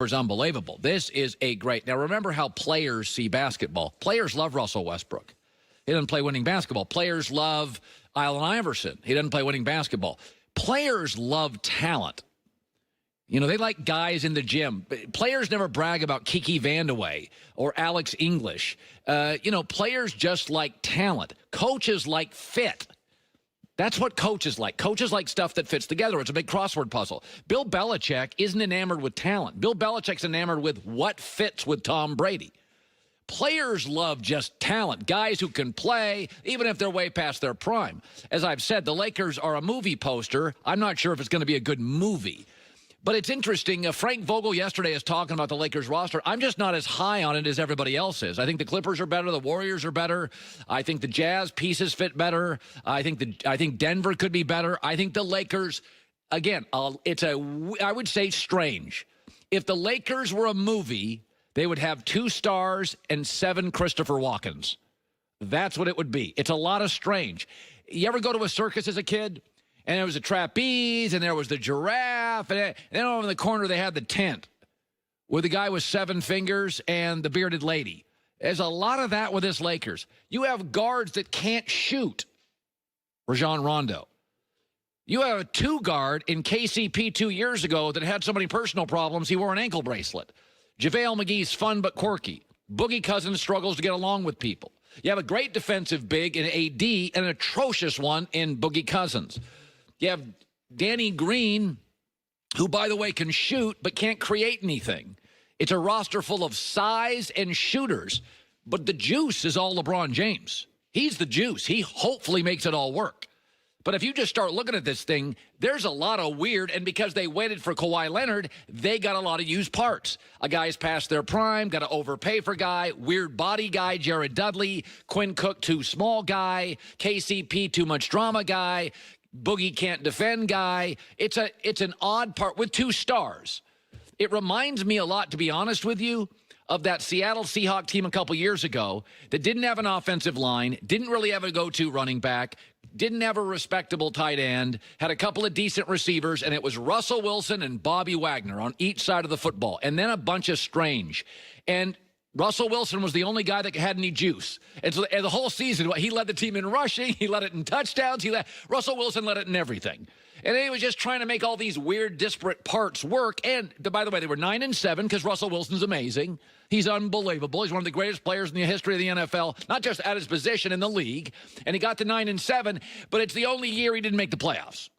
is unbelievable. This is a great. Now, remember how players see basketball. Players love Russell Westbrook. He doesn't play winning basketball. Players love Allen Iverson. He doesn't play winning basketball. Players love talent. You know, they like guys in the gym. Players never brag about Kiki Vandeweghe or Alex English. Players just like talent. Coaches like fit. That's what coaches like. Coaches like stuff that fits together. It's a big crossword puzzle. Bill Belichick isn't enamored with talent. Bill Belichick's enamored with what fits with Tom Brady. Players love just talent, guys who can play, even if they're way past their prime. As I've said, the Lakers are a movie poster. I'm not sure if it's going to be a good movie. But it's interesting. Frank Vogel yesterday is talking about the Lakers roster. I'm just not as high on it as everybody else is. I think the Clippers are better. The Warriors are better. I think the Jazz pieces fit better. I think Denver could be better. I think the Lakers, again, I would say strange. If the Lakers were a movie, they would have 2 stars and 7 Christopher Walkens. That's what it would be. It's a lot of strange. You ever go to a circus as a kid? And there was a trapeze, and there was the giraffe, and then over in the corner they had the tent with the guy with 7 fingers and the bearded lady. There's a lot of that with this Lakers. You have guards that can't shoot. Rajon Rondo. You have a 2-guard in KCP 2 years ago that had so many personal problems he wore an ankle bracelet. JaVale McGee's fun but quirky. Boogie Cousins struggles to get along with people. You have a great defensive big in AD and an atrocious one in Boogie Cousins. You have Danny Green, who, by the way, can shoot but can't create anything. It's a roster full of size and shooters, but the juice is all LeBron James. He's the juice. He hopefully makes it all work. But if you just start looking at this thing, there's a lot of weird, and because they waited for Kawhi Leonard, they got a lot of used parts. A guy's past their prime, got to overpay for guy, weird body guy, Jared Dudley, Quinn Cook, too small guy, KCP, too much drama guy, Boogie can't defend guy. It's an odd part with 2 stars. It reminds me a lot, to be honest with you, of that Seattle Seahawks team a couple years ago that didn't have an offensive line, didn't really have a go-to running back, didn't have a respectable tight end, had a couple of decent receivers, and it was Russell Wilson and Bobby Wagner on each side of the football, and then a bunch of strange. And Russell Wilson was the only guy that had any juice. And so the whole season, he led the team in rushing. He led it in touchdowns. Russell Wilson led it in everything. And he was just trying to make all these weird, disparate parts work. And, by the way, they were 9-7 because Russell Wilson's amazing. He's unbelievable. He's one of the greatest players in the history of the NFL, not just at his position in the league. And he got to 9-7, but it's the only year he didn't make the playoffs.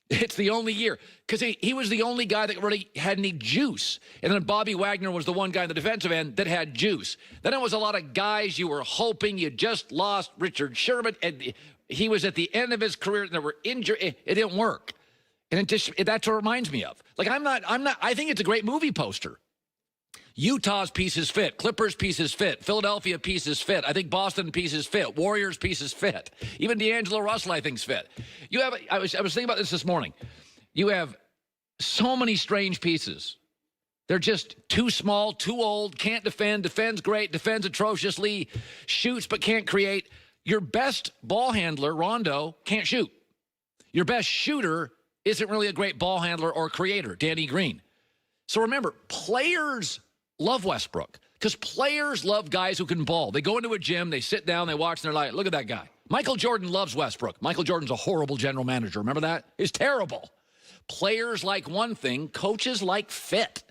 It's the only year because he was the only guy that really had any juice. And then Bobby Wagner was the one guy in the defensive end that had juice. Then it was a lot of guys you were hoping. You just lost Richard Sherman, and he was at the end of his career, and there were injuries. It didn't work. And that's what it reminds me of. Like, I think it's a great movie poster. Utah's pieces fit. Clippers pieces fit. Philadelphia pieces fit. I think Boston pieces fit. Warriors pieces fit. Even D'Angelo Russell, I think's fit. I was thinking about this morning. You have so many strange pieces. They're just too small, too old, can't defend, defends great, defends atrociously, shoots but can't create. Your best ball handler, Rondo, can't shoot. Your best shooter isn't really a great ball handler or creator, Danny Green. So remember, players love Westbrook because players love guys who can ball. They go into a gym, they sit down, they watch, and they're like, look at that guy. Michael Jordan loves Westbrook. Michael Jordan's a horrible general manager. Remember that? He's terrible. Players like one thing, coaches like fit.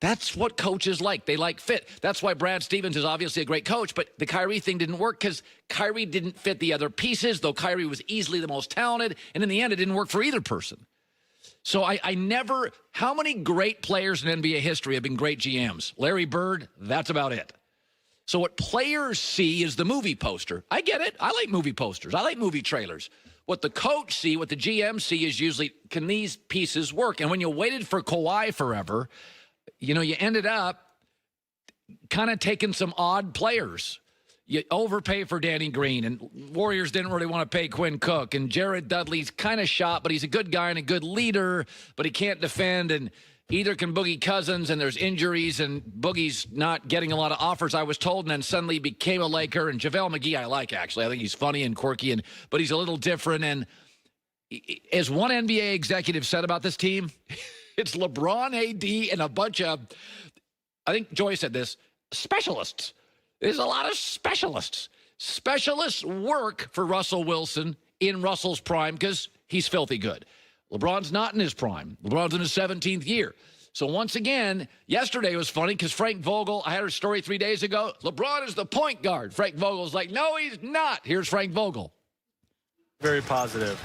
That's what coaches like. They like fit. That's why Brad Stevens is obviously a great coach, but the Kyrie thing didn't work because Kyrie didn't fit the other pieces, though Kyrie was easily the most talented, and in the end, it didn't work for either person. So I never, how many great players in NBA history have been great GMs? Larry Bird, that's about it. So what players see is the movie poster. I get it. I like movie posters. I like movie trailers. What the coach see, what the GM see is usually, can these pieces work? And when you waited for Kawhi forever, you ended up kind of taking some odd players. You overpay for Danny Green, and Warriors didn't really want to pay Quinn Cook, and Jared Dudley's kind of shot, but he's a good guy and a good leader, but he can't defend, and either can Boogie Cousins, and there's injuries, and Boogie's not getting a lot of offers, I was told, and then suddenly became a Laker, and JaVale McGee I like, actually. I think he's funny and quirky, but he's a little different, and as one NBA executive said about this team, It's LeBron, AD, and a bunch of, I think Joy said this, specialists. There's a lot of specialists. Specialists work for Russell Wilson in Russell's prime because he's filthy good. LeBron's not in his prime. LeBron's in his 17th year. So once again, yesterday was funny because Frank Vogel, I had a story 3 days ago, LeBron is the point guard. Frank Vogel's like, no, he's not. Here's Frank Vogel. Very positive.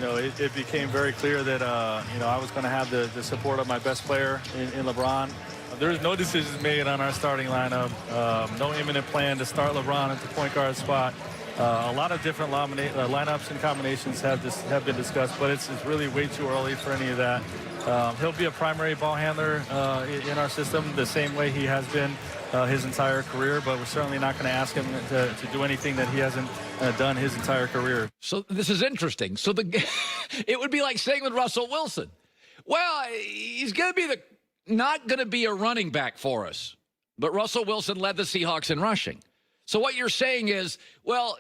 It became very clear that, I was going to have the support of my best player in LeBron. There was no decisions made on our starting lineup. No imminent plan to start LeBron at the point guard spot. A lot of different lineups and combinations have been discussed, but it's really way too early for any of that. He'll be a primary ball handler in our system the same way he has been his entire career, but we're certainly not going to ask him to do anything that he hasn't done his entire career. So this is interesting. So it would be like saying with Russell Wilson, well, he's going to be not going to be a running back for us, but Russell Wilson led the Seahawks in rushing. So what you're saying is, well,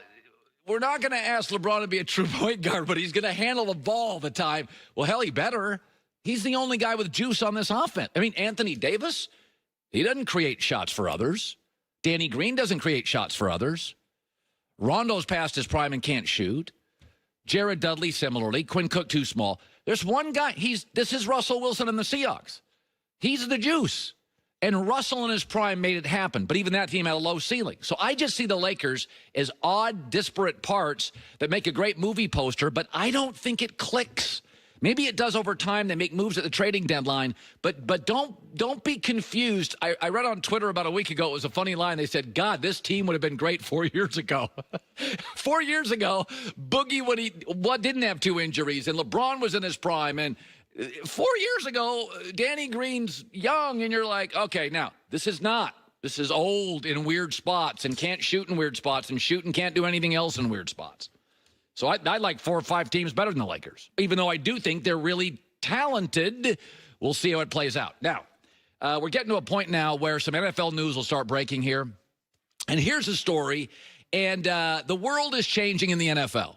we're not going to ask LeBron to be a true point guard, but he's going to handle the ball all the time. Well, hell, he better. He's the only guy with juice on this offense. I mean, Anthony Davis, he doesn't create shots for others. Danny Green doesn't create shots for others. Rondo's past his prime and can't shoot. Jared Dudley, similarly. Quinn Cook, too small. There's one guy. This is Russell Wilson and the Seahawks. He's the juice. And Russell in his prime made it happen. But even that team had a low ceiling. So I just see the Lakers as odd, disparate parts that make a great movie poster, but I don't think it clicks. Maybe it does over time. They make moves at the trading deadline, but don't be confused. I read on Twitter about a week ago, it was a funny line. They said, God, this team would have been great 4 years ago. 4 years ago, Boogie didn't have 2 injuries, and LeBron was in his prime. And 4 years ago, Danny Green's young, and you're like, okay, now, this is not. This is old in weird spots and can't shoot in weird spots and shoot and can't do anything else in weird spots. So I like 4 or 5 teams better than the Lakers, even though I do think they're really talented. We'll see how it plays out. Now, we're getting to a point now where some NFL news will start breaking here. And here's a story. And the world is changing in the NFL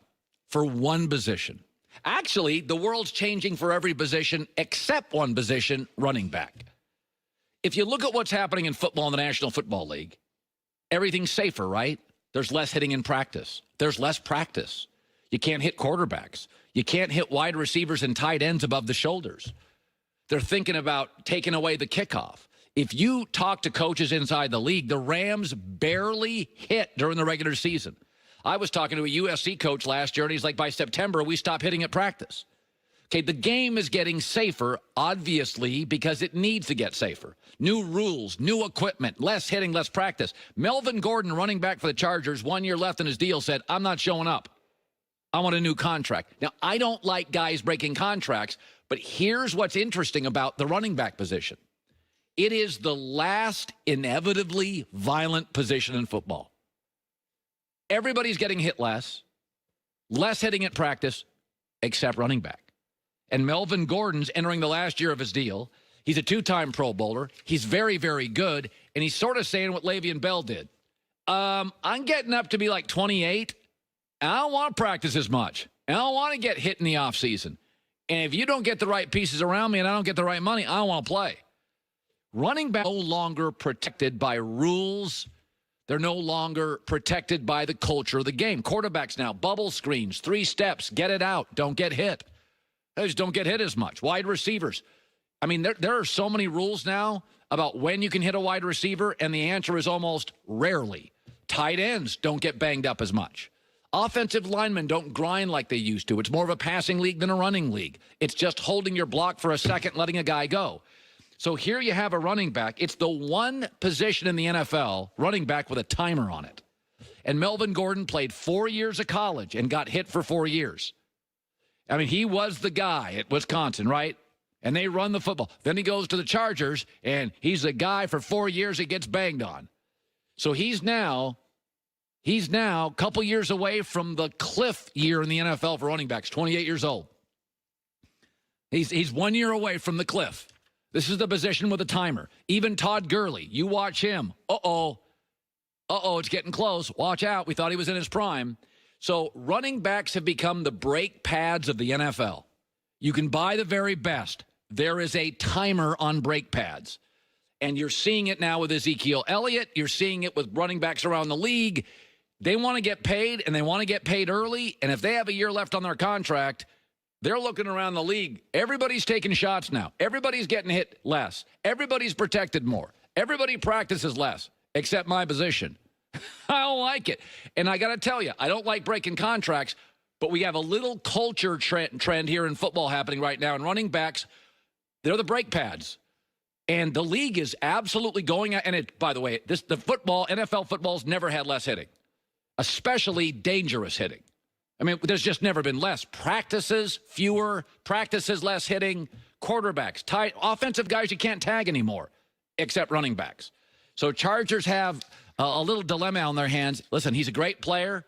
for one position. Actually, the world's changing for every position except one position, running back. If you look at what's happening in football in the National Football League, everything's safer, right? There's less hitting in practice. There's less practice. You can't hit quarterbacks. You can't hit wide receivers and tight ends above the shoulders. They're thinking about taking away the kickoff. If you talk to coaches inside the league, the Rams barely hit during the regular season. I was talking to a USC coach last year, and he's like, by September, we stop hitting at practice. Okay, the game is getting safer, obviously, because it needs to get safer. New rules, new equipment, less hitting, less practice. Melvin Gordon, running back for the Chargers, 1 year left in his deal, said, I'm not showing up. I want a new contract. Now, I don't like guys breaking contracts, but here's what's interesting about the running back position. It is the last inevitably violent position in football. Everybody's getting hit less hitting at practice, except running back. And Melvin Gordon's entering the last year of his deal. He's a 2-time Pro Bowler. He's very, very good, and he's sort of saying what Le'Veon Bell did. I'm getting up to be like 28, and I don't want to practice as much. And I don't want to get hit in the offseason. And if you don't get the right pieces around me and I don't get the right money, I don't want to play. Running back no longer protected by rules. They're no longer protected by the culture of the game. Quarterbacks now, bubble screens, 3 steps, get it out, don't get hit. They just don't get hit as much. Wide receivers. I mean, there are so many rules now about when you can hit a wide receiver, and the answer is almost rarely. Tight ends don't get banged up as much. Offensive linemen don't grind like they used to. It's more of a passing league than a running league. It's just holding your block for a second, letting a guy go. So here you have a running back. It's the one position in the NFL, running back with a timer on it. And Melvin Gordon played 4 years of college and got hit for 4 years. I mean, he was the guy at Wisconsin, right? And they run the football. Then he goes to the Chargers, and he's the guy for 4 years he gets banged on. So he's now a couple years away from the cliff year in the NFL for running backs, 28 years old. He's 1 year away from the cliff. This is the position with a timer. Even Todd Gurley, you watch him. Uh-oh, it's getting close. Watch out. We thought he was in his prime. So running backs have become the brake pads of the NFL. You can buy the very best. there is a timer on brake pads. And you're seeing it now with Ezekiel Elliott. You're seeing it with running backs around the league. They want to get paid, and they want to get paid early. And if they have a year left on their contract, they're looking around the league. Everybody's taking shots now. Everybody's getting hit less. Everybody's protected more. Everybody practices less, except my position. I don't like it. And I got to tell you, I don't like breaking contracts, but we have a little culture trend here in football happening right now. And running backs, they're the brake pads. And the league is absolutely going at, and it, by the way, the NFL football's never had less hitting, especially dangerous hitting. I mean, there's just never been less. Practices, fewer. Practices, less hitting. Quarterbacks, tight. Offensive guys you can't tag anymore, except running backs. So Chargers have a little dilemma on their hands. Listen, he's a great player.